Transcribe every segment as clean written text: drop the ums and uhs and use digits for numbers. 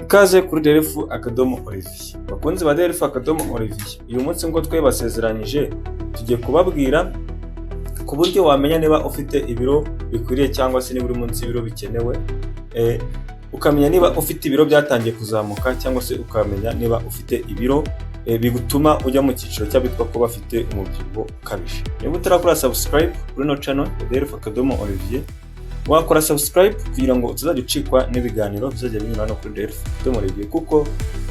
Ikaze kuri Delphi_Olivier. Bakunzi ba Delphi_Olivier. Uyu munsi ngo twebasezeranyije tugiye kubabwira ku buryo wamenya niba ufite ibiro bikwiriye cyangwa se niba uri munsi y'ibiro bikenewe. Ukamenya niba ufite ibiro byatangiye kuzamuka cyangwa se ukamenya niba ufite ibiro bigutuma ujya mu cyiciro cy'abitwa ko bafite umubyibuho ukabije. Niba utarakora subscribe kuri no channel Delphi_Olivier, wakora subscribe kugira ngo utazajya ucikwa n'ibiganiro bizajya binyura hano kuri Delphi_Olivier kuko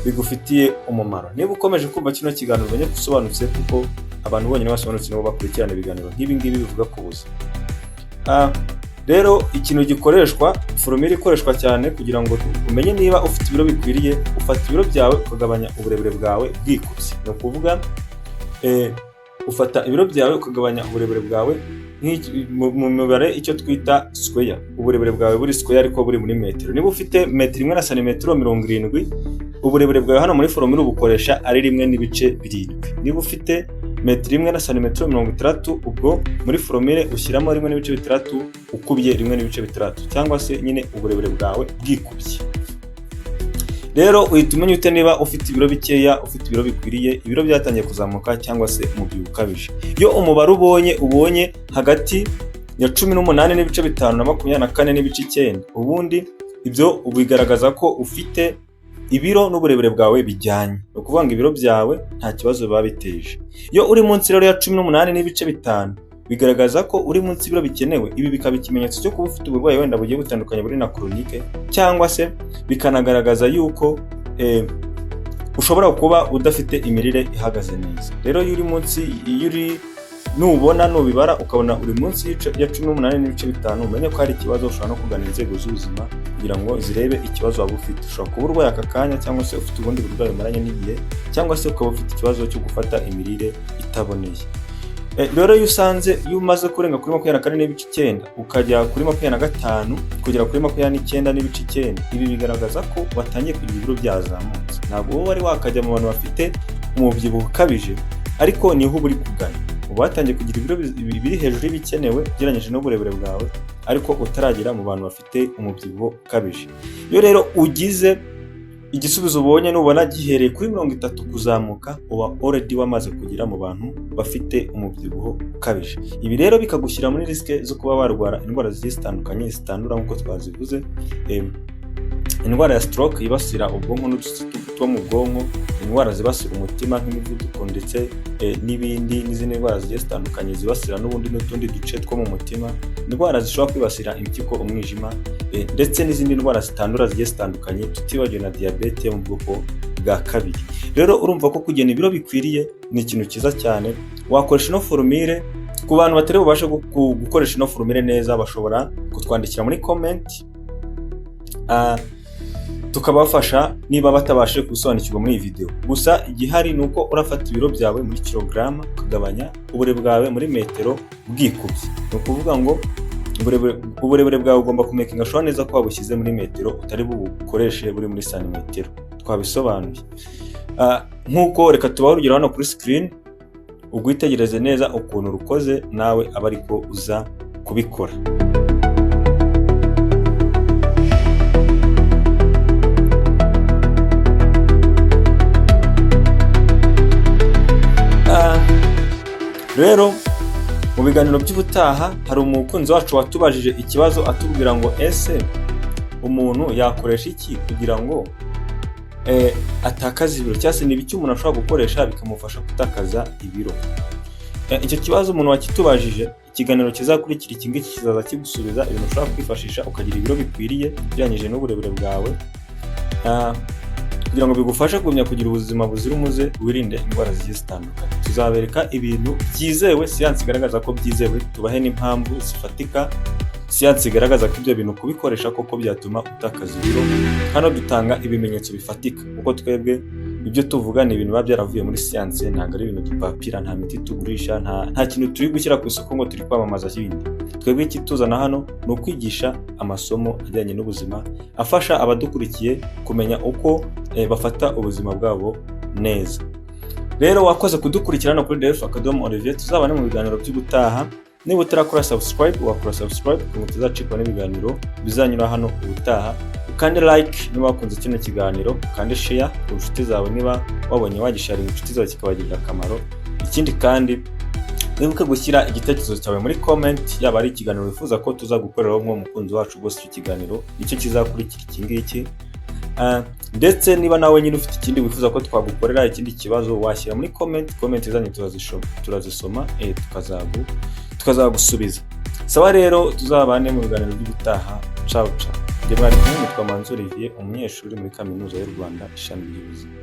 bigufitiye umumaro. Niba ukomeje kumva kino kiganiro umenye gusobanutse kuko abantu bonyine basobanutse nibo bakurikirana ibiganiro nk'ibi ngibi bivuga ku buzima. Rero ikintu gikoreshwa, formule ikoreshwa cyane kugira ngo umenye niba ufite ibiro bikwiriye, ufata ibiro byawe ukagabanya uburebure bwawe bwikubye. No kuvuga ufata ibiro byawe ukagabanya uburebure bwawe mu mibare icyo twita square. Uburebure bwawe buri square ariko buri muri metero. Niba ufite metero 1 na santimetero 70, uburebure bwawe hano muri formule ubukoresha ari 1 n'ibice 7. Niba ufite metero 1 na santimetero 60, ubwo muri formule ushyiramo 1 n'ibice 6 ukubye 1 n'ibice 6 cyangwa se nyine uburebure bwawe bwikubye. Rero uhita umenya ute niba ufite ibiro bikeya, ufite ibiro bikwiriye, ibiro byatangiye kuzamuka cyangwa se umubyibuho ukabije. Iyo umubare ubonye hagati ya 18 n'ibice 5 na 24 n'ibice 9, ubundi ibyo ubigaragaza ko ufite ibiro n'uburebure bwawe bijyanye. No kuvuga ngo ibiro byawe nta kibazo biba biteje. Iyo uri munsi rero ya 18 n'ibice 5, bigaragaza ko uri munsi y'ibiro bikenewe. Ibi bikaba ikimenyetso cyo kuba ufite uburwayi wenda bugiye butandukanye buri na chronique, cyangwa se bikanagaragaza yuko ushobora kuba udafite imirire ihagaze neza. Rero iyo uri munsi, nubibara ukabona uri munsi ya 18 n'ibice 5, umenye ko hari ikibazo. Ushobora no kugana inzego z'ubuzima kugira ngo zirebe ikibazo waba ufite. Ushobora kuba urwaye aka kanya cyangwa se ufite ubundi burwayi bumaranye n'igihe, cyangwa se ukaba ufite ikibazo cyo gufata imirire itaboneye. Rero iyo umaze kurenga kuri 24 n'ibice 9 ukajya kuri 25 kugera kuri 29 n'ibice 9, ibi bigaragaza ko watangiye kugira ibiro byazamutse. Ntabwo wowe wari wakajya mu bantu bafite umubyibuho ukabije, ariko niho uri kugana. Ubu watangiye kugira ibiro biri hejuru y'ibikenewe ugereranyije n'uburebure bwawe, ariko utaragera mu bantu bafite umubyibuho ukabije. Iyo rero ugize igisubizo ubonye, nubona gihereye kuri 30 kuzamuka, uba already wamaze kugira mu bantu bafite umubyibuho ukabije. Ibi rero bikagushyira muri riske zo kuba warwara indwara zitandukanye zitandura nk'uko twazivuze. Indwara ya stroke yibasira ubwonko n'udutsi two mu bwonko, indwara zibasira umutima nk'imivuduko ndetse n'izindi ndwara zigiye zitandukanye zibasira n'ubundi n'utundi duce two mu mutima, indwara zishobora kwibasira impyiko, umwijima, ndetse n'izindi ndwara zitandura zigiye zitandukanye, tutibagiwe na diabete mu bwoko bwa 2. Rero urumva ko kugena ibiro bikwiriye ni ikintu cyiza cyane. Wakoresha no formule. Ku bantu batari bubashe gukoresha no formule neza, bashobora kutwandikira muri comment, tukabafasha niba batabashe gusobanukirwa muri iyi video. Gusa igihari ni uko urafata ibiro byawe muri kilograma ukagabanya uburebure bwawe muri metero bwikubye. Ni ukuvuga ngo uburebure bwawe ugomba kumekinga sure neza ko wabushyize muri metero, utari bukoreshe buri muri santimetero. Twabisobanuye. Nkuko reka tubaho urugero hano kuri screen, ugwitegereze neza ukuntu rukoze, nawe aba ariko uza kubikora. Rero mu biganiro by'ubutaha hari umukunzi wacu watubajije ikibazo atubwira ngo ese umuntu yakoresha iki kugira ngo atakaza ibiro, cyangwa se n'ibiki umuntu ashobora gukoresha bikamufasha gutakaza ibiro. Icyo kibazo umuntu wakitubajije, ikiganiro kizakurikira iki ngiki kizaza kigusubiza ibintu ushobora kwifashisha ukagira ibiro bikwiriye bijyanyije n'uburebure bwawe, kugira ngo bigufashe kugira ubuzima buzira umuze, wirinde indwara zigiye zitandukanye. Tuzabereka ibintu byizewe, siyansi igaragaza ko byizewe, tubahe n'impamvu zifatika siyansi igaragaza ko ibyo bintu kubikoresha koko byatuma utakaza ibiro. Hano dutanga ibimenyetso bifatika kuko twebwe ibyo tuvuga ni ibintu biba byaravuye muri siyansi, ntabwo ari ibintu dupapira, nta miti tugurisha, nta kintu turi gushyira ku isoko ngo turi kwamamaza ibindi. Twebwe ikituzana hano ni ukwigisha amasomo ajyanye n'ubuzima, afasha abadukurikiye kumenya uko bafata ubuzima bwabo neza. Rero wakoze kudukurikirana kuri Delphi_Olivier, tuzabane mu biganiro by'ubutaha. Niba utarakora subscribe, wakora subscribe kugira ngo tuzacikwa n'ibiganiro bizanyura hano ubutaha. ukande like niba wakunze kino kiganiro, ukande share ku nshuti zawe niba wabonye wagisharinga inshuti zawe kikabagirira akamaro. Ikindi kandi wibuke gushyira igitekerezo cyawe muri comment, yaba ari ikiganiro wifuza ko tuzagukoreraho nk'umukunzi wacu rwose icyo kiganiro nicyo kizakurikira iki ngiki. Ndetse niba nawe nyine ufite ikindi wifuza ko twagukorera ikindi kibazo washyira muri comment zanyu turazisoma tukazagusubiza. Sawa rero tuzabane mu biganiro by'ubutaha. Ciao ciao. Njye mwari kumwe nitwa Manzi Olivier, umunyeshuri muri Kaminuza y'u Rwanda ishami ry'ubuzima.